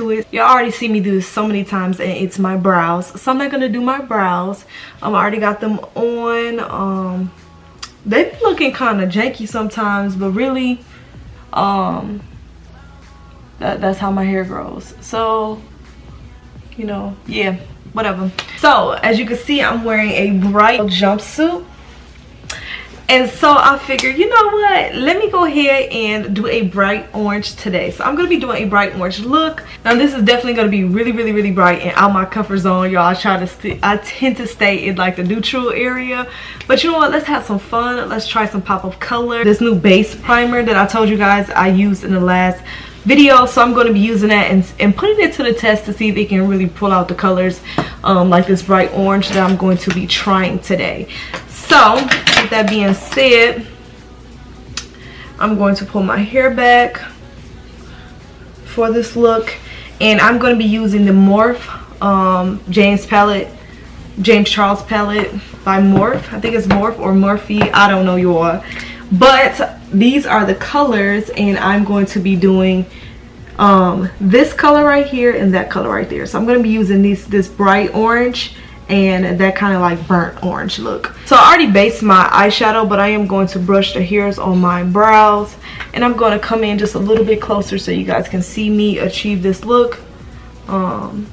into it. Y'all already see me do this so many times, and it's my brows. So I'm not gonna do my brows. I already got them on. They be looking kind of janky sometimes, but really that's how my hair grows. So, you know, yeah, whatever. So as you can see, I'm wearing a bright jumpsuit. And so I figured, you know what, let me go ahead and do a bright orange today. So I'm going to be doing a bright orange look. Now this is definitely going to be really, really, really bright and out my comfort zone, y'all. I tend to stay in like the neutral area. But you know what, let's have some fun. Let's try some pop-up color. This new base primer that I told you guys I used in the last video. So I'm going to be using that and putting it to the test to see if it can really pull out the colors like this bright orange that I'm going to be trying today. So with that being said, I'm going to pull my hair back for this look, and I'm going to be using the Morphe James Charles palette by Morphe. I think it's Morphe or Morphe, I don't know, y'all, but these are the colors, and I'm going to be doing this color right here and that color right there. So I'm going to be using this bright orange and that kind of like burnt orange look. So I already based my eyeshadow, but I am going to brush the hairs on my brows, and I'm going to come in just a little bit closer so you guys can see me achieve this look. I'm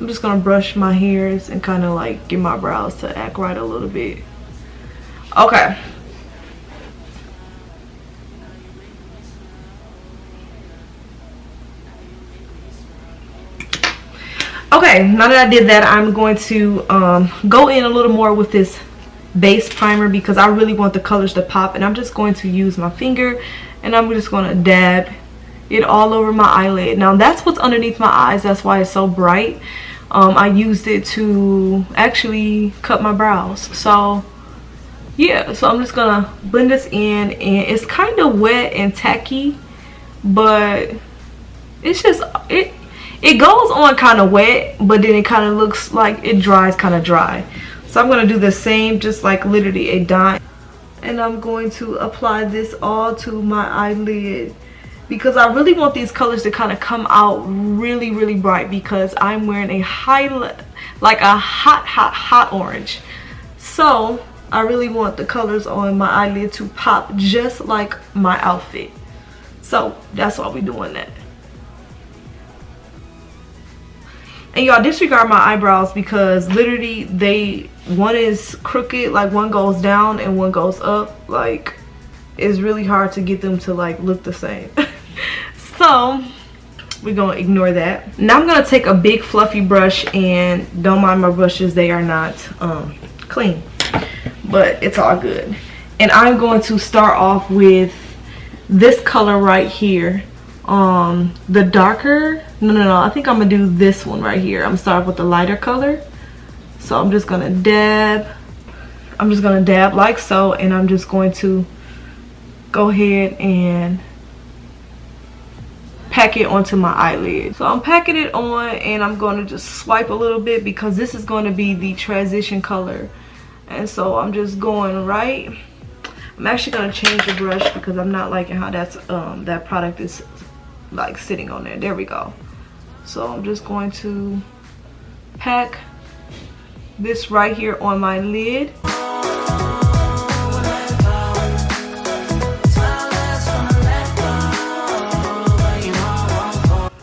just going to brush my hairs and kind of like get my brows to act right a little bit. Okay. Okay, now that I did that, I'm going to go in a little more with this base primer because I really want the colors to pop, and I'm just going to use my finger and I'm just going to dab it all over my eyelid. Now that's what's underneath my eyes, that's why it's so bright. I used it to actually cut my brows. So yeah, so I'm just gonna blend this in, and it's kind of wet and tacky, but it's just it goes on kind of wet, but then it kind of looks like it dries kind of dry. So I'm going to do the same, just like literally a dot. And I'm going to apply this all to my eyelid because I really want these colors to kind of come out really, really bright because I'm wearing a hot orange. So I really want the colors on my eyelid to pop just like my outfit. So that's why we're doing that. And y'all disregard my eyebrows because literally one is crooked, like one goes down and one goes up. Like it's really hard to get them to like look the same. So we're gonna ignore that. Now I'm gonna take a big fluffy brush, and don't mind my brushes, they are not clean, but it's all good. And I'm going to start off with this color right here. The darker, no, I think I'm gonna do this one right here. I'm gonna start with the lighter color. So I'm just gonna dab like so, and I'm just going to go ahead and pack it onto my eyelid. So I'm packing it on, and I'm going to just swipe a little bit because this is going to be the transition color. And so I'm just going right. I'm actually going to change the brush because I'm not liking how that product is like sitting on there. There we go. So I'm just going to pack this right here on my lid.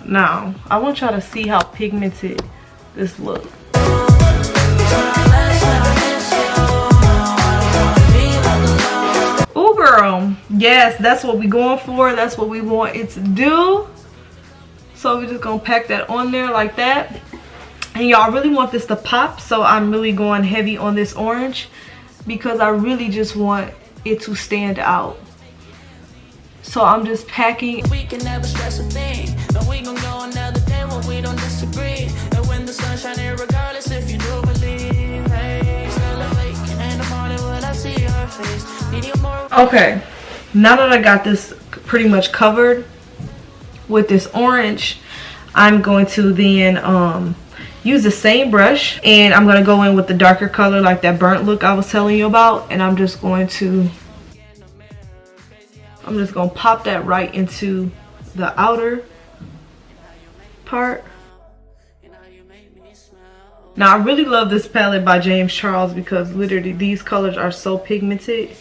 Now I want y'all to see how pigmented this looks. Ooh girl, yes, that's what we're going for. That's what we want it to do. So we're just gonna pack that on there like that. And y'all really want this to pop, so I'm really going heavy on this orange because I really just want it to stand out. So I'm just packing. We can never stress a thing. No, we gon' go another day when we don't disagree. And when the sun's shining, regardless if you do believe. Hey, still awake in the morning when I see your face. Need you more. Okay, now that I got this pretty much covered with this orange, I'm going to then use the same brush, and I'm going to go in with the darker color, like that burnt look I was telling you about, and I'm just going to pop that right into the outer part. Now I really love this palette by James Charles because literally these colors are so pigmented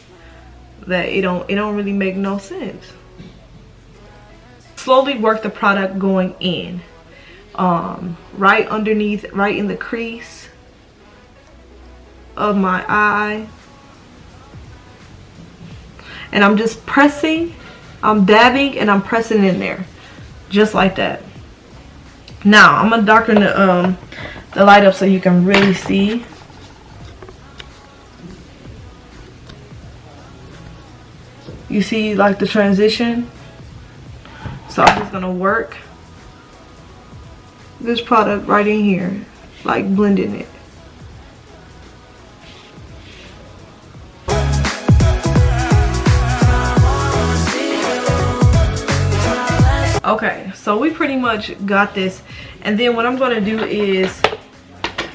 that it don't really make no sense. Slowly work the product going in, right underneath, right in the crease of my eye, and I'm just pressing, I'm dabbing and I'm pressing in there just like that. Now I'm gonna darken the light up so you can really see. You see like the transition? So I'm just gonna work this product right in here, like blending it. Okay, so we pretty much got this, and then what I'm gonna do is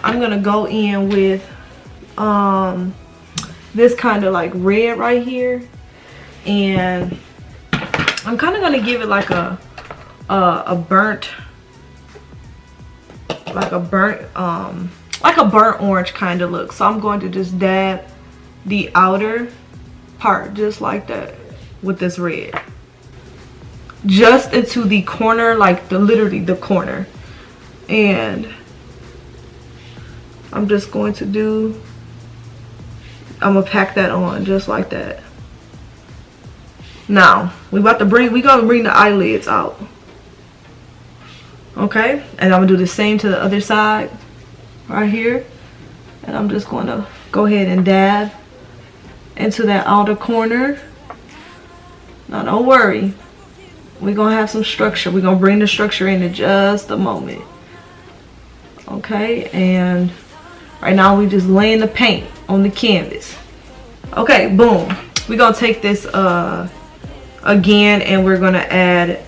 I'm gonna go in with this kind of like red right here, and I'm kind of gonna give it like a burnt, like a burnt orange kind of look. So I'm going to just dab the outer part just like that with this red, just into the corner, like literally the corner. And I'm just going to do, I'm gonna pack that on just like that. Now we gonna bring the eyelids out. Okay, and I'm gonna do the same to the other side right here, and I'm just gonna go ahead and dab into that outer corner. Now don't worry, we're gonna have some structure. We're gonna bring the structure in just a moment. Okay, and right now we just laying the paint on the canvas. Okay, boom. We're gonna take this again, and we're gonna add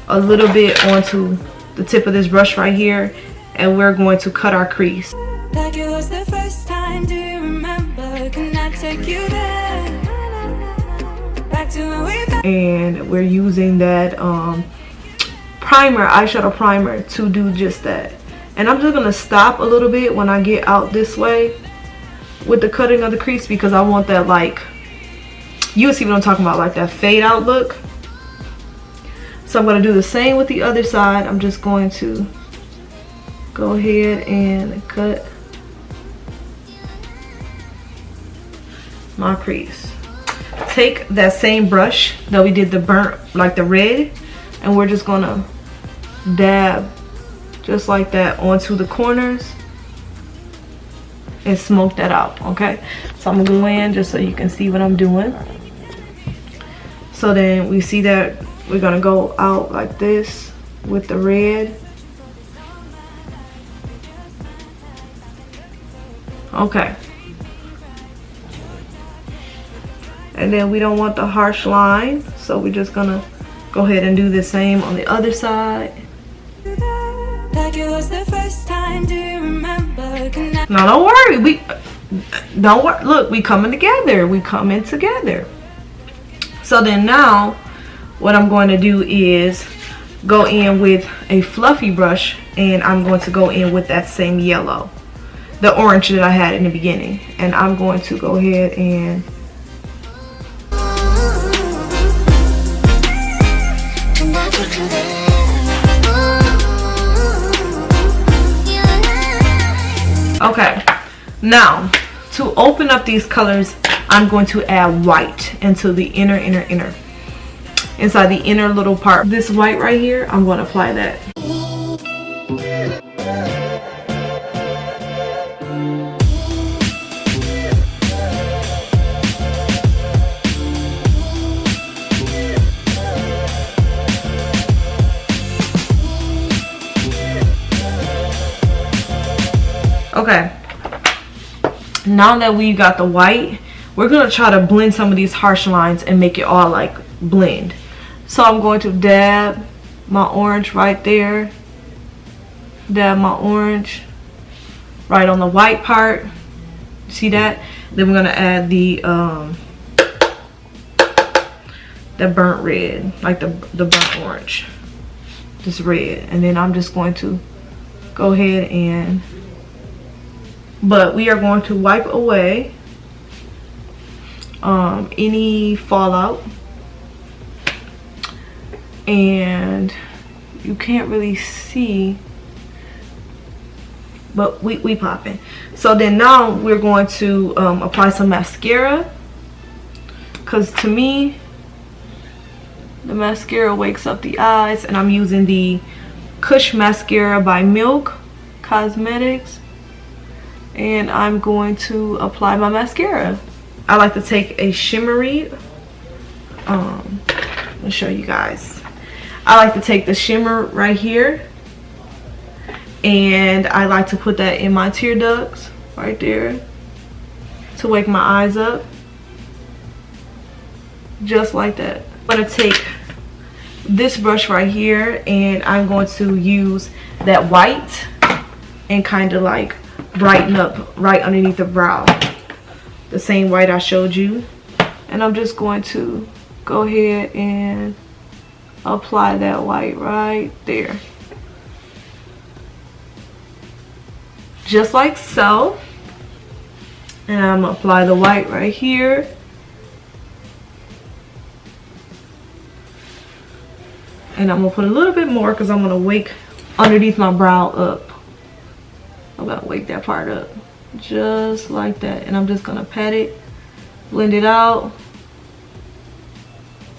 a little bit onto the tip of this brush right here, and we're going to cut our crease. Like it was the first time, do you remember? Can I take you there? Back to when we... And we're using that primer, eyeshadow primer, to do just that. And I'm just gonna stop a little bit when I get out this way with the cutting of the crease, because I want that, like, you'll see what I'm talking about, like that fade out look. So I'm going to do the same with the other side. I'm just going to go ahead and cut my crease. Take that same brush that we did the burnt, like the red, and we're just going to dab just like that onto the corners and smoke that out. Okay, so I'm going to go in just so you can see what I'm doing. So then we see that we're gonna go out like this with the red. Okay. And then we don't want the harsh line, so we're just gonna go ahead and do the same on the other side. Like it was the first time, do you remember? Now don't worry, look, we coming together. We coming together. So then now what I'm going to do is go in with a fluffy brush, and I'm going to go in with that same yellow, the orange that I had in the beginning, and I'm going to go ahead and okay. Now to open up these colors, I'm going to add white into the inner inside the inner little part. This white right here, I'm going to apply that. Okay, now that we got the white, we're going to try to blend some of these harsh lines and make it all like blend. So I'm going to dab my orange right there, dab my orange right on the white part. See that? Then we're going to add the burnt red, like the burnt orange. this red, and then I'm just going to go ahead and, but we are going to wipe away any fallout. And you can't really see, but we popping. So then now we're going to apply some mascara, because to me the mascara wakes up the eyes, and I'm using the Kush mascara by Milk Cosmetics, and I'm going to apply my mascara. I like to take a shimmery, let me show you guys. I like to take the shimmer right here, and I like to put that in my tear ducts right there to wake my eyes up, just like that. I'm going to take this brush right here, and I'm going to use that white and kind of like brighten up right underneath the brow, the same white I showed you. And I'm just going to go ahead and apply that white right there, just like so. And I'm gonna apply the white right here, and I'm gonna put a little bit more because I'm gonna wake underneath my brow up. I'm gonna wake that part up just like that, and I'm just gonna pat it, blend it out,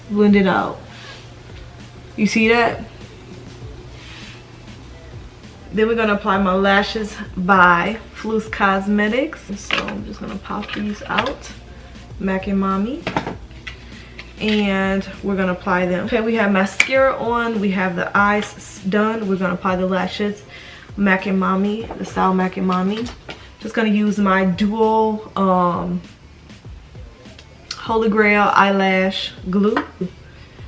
blend it out. You see that? Then we're gonna apply my lashes by FLINT Cosmetics. So I'm just gonna pop these out, Mac and Mommy, and we're gonna apply them. Okay, we have mascara on, we have the eyes done. We're gonna apply the lashes, Mac and Mommy, the style Mac and Mommy. Just gonna use my dual Holy Grail eyelash glue.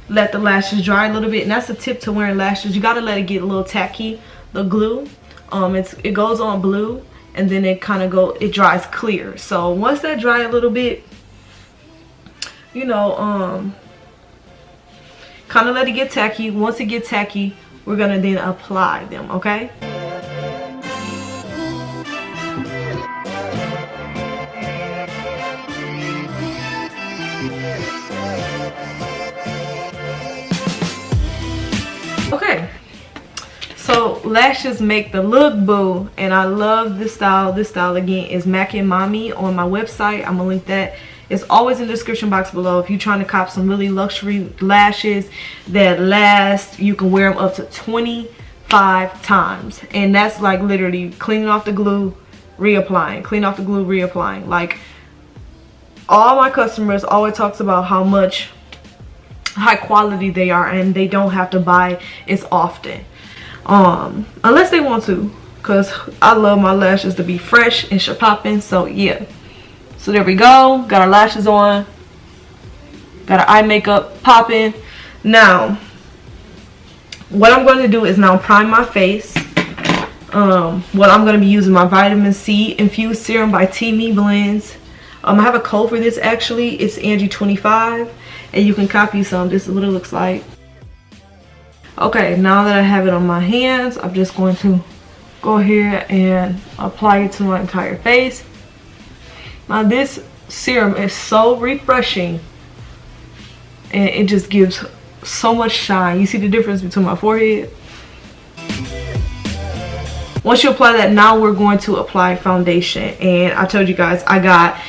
Let the lashes dry a little bit, and that's a tip to wearing lashes. You gotta let it get a little tacky, the glue. It goes on blue, and then it dries clear. So once that dry a little bit, you know, kind of let it get tacky. Once it gets tacky, we're gonna then apply them, okay? Okay, so lashes make the look, boo, and I love this style. This style again is Mac and Mommy on my website. I'm gonna link that. It's always in the description box below. If you're trying to cop some really luxury lashes that last, you can wear them up to 25 times, and that's like literally cleaning off the glue, reapplying, clean off the glue, reapplying. Like, all my customers always talks about how much high quality they are, and they don't have to buy as often, unless they want to, because I love my lashes to be fresh and popping. So yeah, so there we go, got our lashes on, got our eye makeup popping. Now what I'm going to do is now prime my face. What I'm going to be using my vitamin C infused serum by Teamy Blends. I have a code for this actually. It's Angie 25. And you can copy some. This is what it looks like. Okay, now that I have it on my hands, I'm just going to go ahead and apply it to my entire face. Now this serum is so refreshing, and it just gives so much shine. You see the difference between my forehead? Once you apply that, now we're going to apply foundation. And I told you guys I got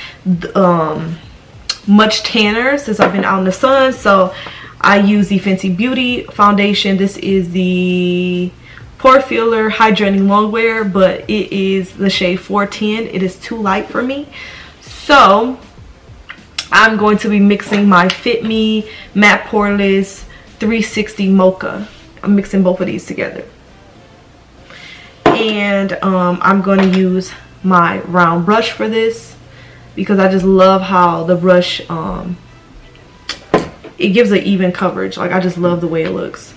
much tanner since I've been out in the sun, so I use the Fenty Beauty foundation. This is the Pore Filler Hydrating Longwear, but it is the shade 410. It is too light for me, so I'm going to be mixing my Fit Me Matte Poreless 360 Mocha. I'm mixing both of these together, and I'm going to use my round brush for this, because I just love how the brush, it gives an even coverage. Like, I just love the way it looks.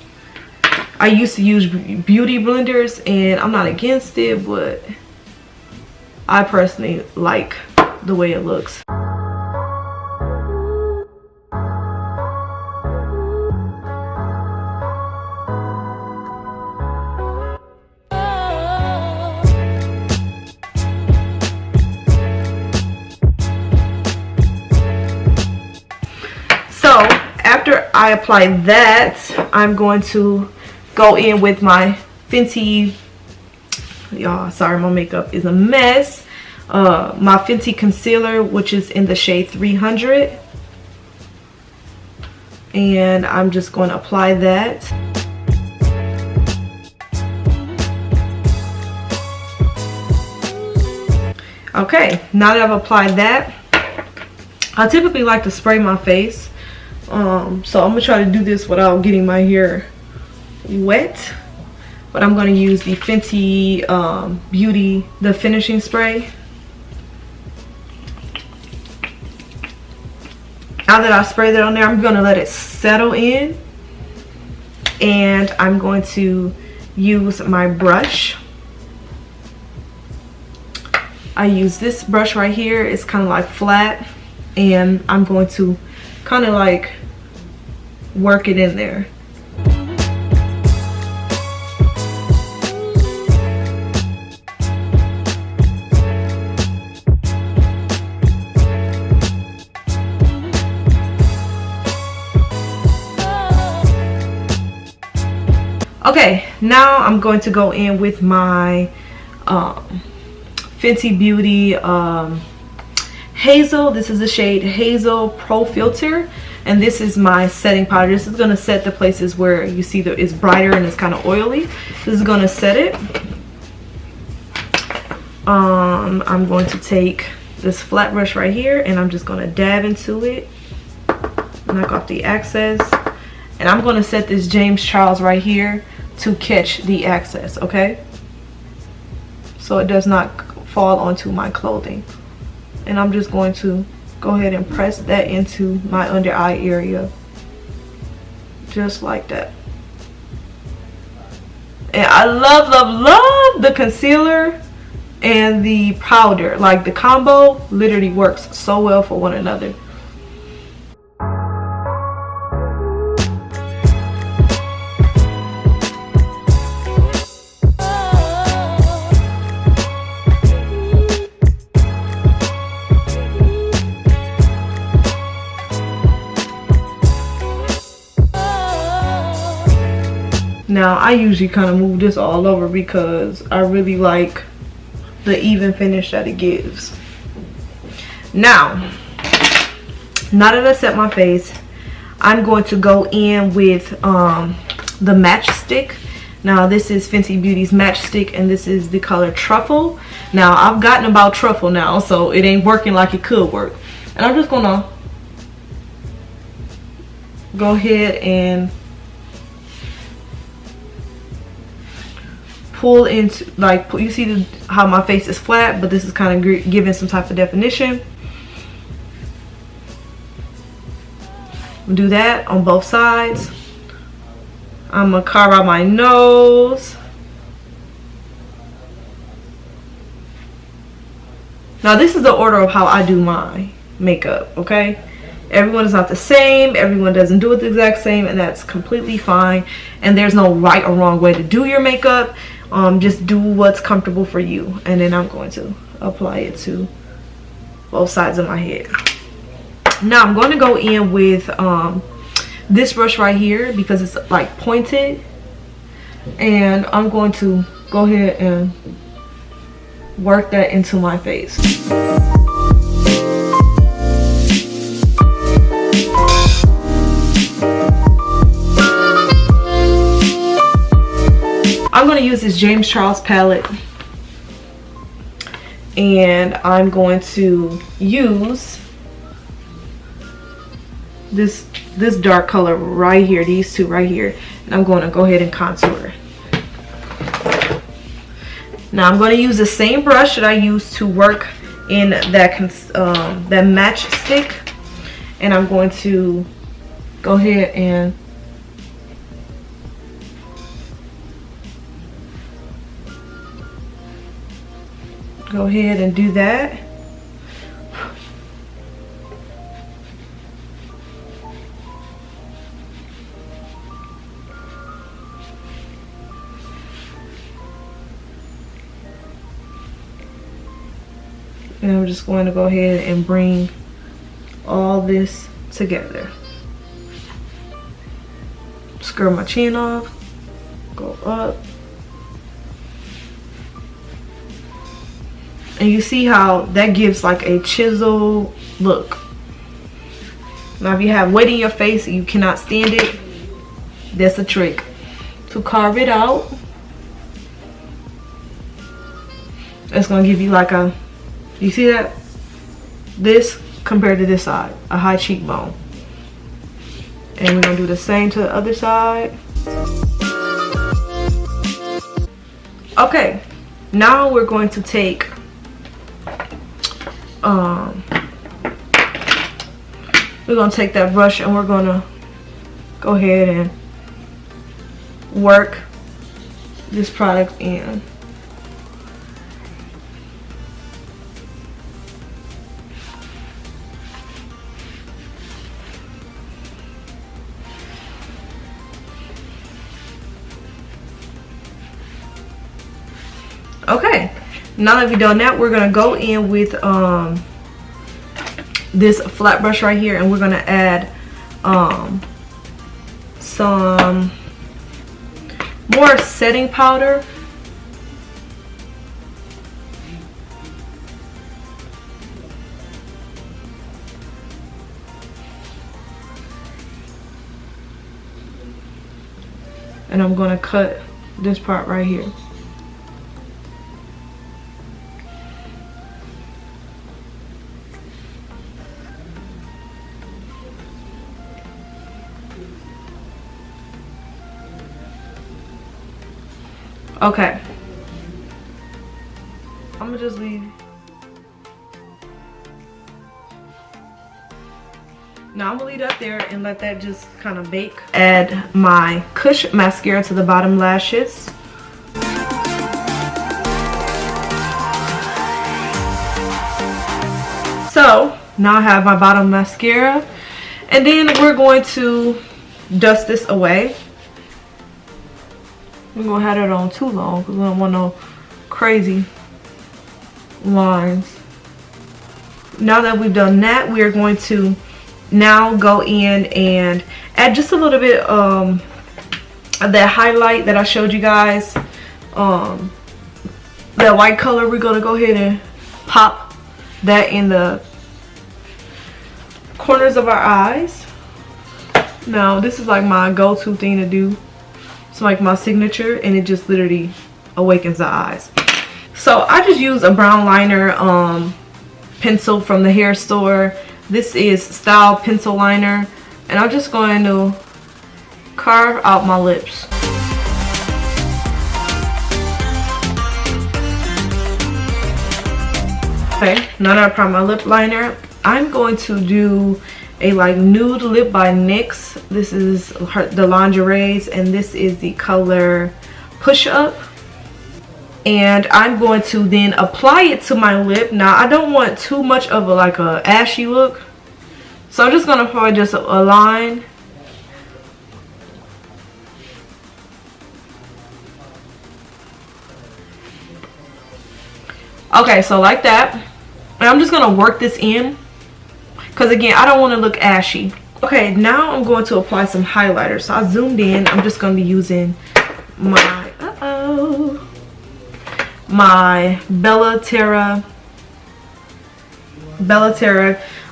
I used to use beauty blenders, and I'm not against it, but I personally like the way it looks. after I apply that, I'm going to go in with my Fenty, y'all, sorry, my makeup is a mess. My Fenty concealer, which is in the shade 300. And I'm just going to apply that. Okay, now that I've applied that, I typically like to spray my face. So I'm gonna try to do this without getting my hair wet. But I'm gonna use the Fenty Beauty, the finishing spray. Now that I sprayed it on there, I'm gonna let it settle in. And I'm going to use my brush. I use this brush right here. It's kind of like flat. And I'm going to kind of like work it in there. Okay, now I'm going to go in with my Fenty Beauty Hazel. This is the shade Hazel Pro Filter, and this is my setting powder. This is going to set the places where you see that it's brighter and it's kind of oily. This is going to set it. I'm going to take this flat brush right here and I'm just going to dab into it, knock off the excess, and I'm going to set this James Charles right here to catch the excess, okay, so it does not fall onto my clothing. And I'm just going to go ahead and press that into my under eye area, just like that. And I love the concealer and the powder. Like, the combo literally works so well for one another. Now, I usually kind of move this all over because I really like the even finish that it gives. Now that I set my face, I'm going to go in with the matchstick. Now, this is Fenty Beauty's matchstick, and this is the color Truffle. Now, I've gotten about Truffle now, so it ain't working like it could work. And I'm just gonna go ahead and pull into, like, you see how my face is flat, but this is kind of giving some type of definition. Do that on both sides. I'm gonna carve out my nose. Now, this is the order of how I do my makeup, okay? Everyone is not the same. Everyone doesn't do it the exact same, and that's completely fine. And there's no right or wrong way to do your makeup. Just do what's comfortable for you. And then I'm going to apply it to both sides of my head. Now, I'm going to go in with this brush right here because it's like pointed. And I'm going to go ahead and work that into my face. I'm going to use this James Charles palette, and I'm going to use this dark color right here, these two right here, and I'm going to go ahead and contour. Now, I'm going to use the same brush that I used to work in that matchstick, and I'm going to go ahead and do that. And I'm just going to go ahead and bring all this together. Scrub my chin off. Go up. And you see how that gives like a chisel look. Now if you have weight in your face and you cannot stand it, that's a trick to carve it out. It's gonna give you like a, you see that? This compared to this side, a high cheekbone. And we're gonna do the same to the other side. Okay, now we're going to take we're gonna take that brush and we're gonna go ahead and work this product in. Okay, now that we've done that, we're gonna go in with this flat brush right here, and we're gonna add some more setting powder. And I'm gonna cut this part right here. Okay, I'm gonna just leave. Now I'm gonna leave that there and let that just kind of bake. Add my Kush mascara to the bottom lashes. So now I have my bottom mascara, and then we're going to dust this away. We're gonna have it on too long because we don't want no crazy lines. Now that we've done that, we are going to now go in and add just a little bit of that highlight that I showed you guys. That white color, we're gonna go ahead and pop that in the corners of our eyes. Now this is like my go-to thing to do. It's like my signature, and it just literally awakens the eyes. So I just use a brown liner pencil from the hair store. This is Style Pencil Liner, and I'm just going to carve out my lips. Okay, now that I apply my lip liner, I'm going to do a like nude lip by NYX. This is the Lingerie's, and this is the color Push Up. And I'm going to then apply it to my lip. Now I don't want too much of a like a ashy look, so I'm just gonna apply just a line. Okay, so like that, and I'm just gonna work this in because again I don't want to look ashy. Okay, now I'm going to apply some highlighter. So I zoomed in. I'm just going to be using my my Bella Terra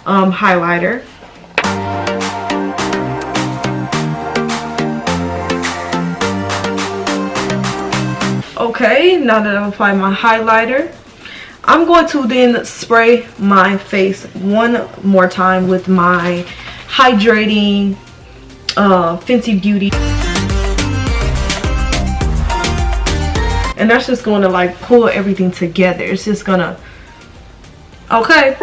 highlighter. Okay, now that I've applied my highlighter, I'm going to then spray my face one more time with my hydrating Fenty Beauty. And that's just going to like pull everything together. It's just gonna, okay.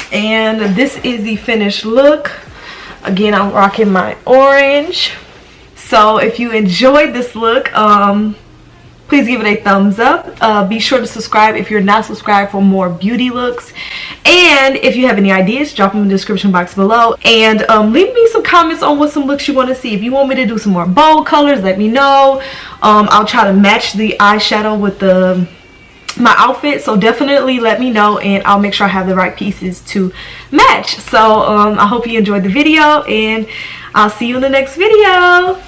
And this is the finished look. Again, I'm rocking my orange So if you enjoyed this look, please give it a thumbs up. Be sure to subscribe if you're not subscribed for more beauty looks. And if you have any ideas, drop them in the description box below. And leave me some comments on what some looks you want to see. If you want me to do some more bold colors, let me know. I'll try to match the eyeshadow with my outfit, so definitely let me know and I'll make sure I have the right pieces to match. So I hope you enjoyed the video, and I'll see you in the next video.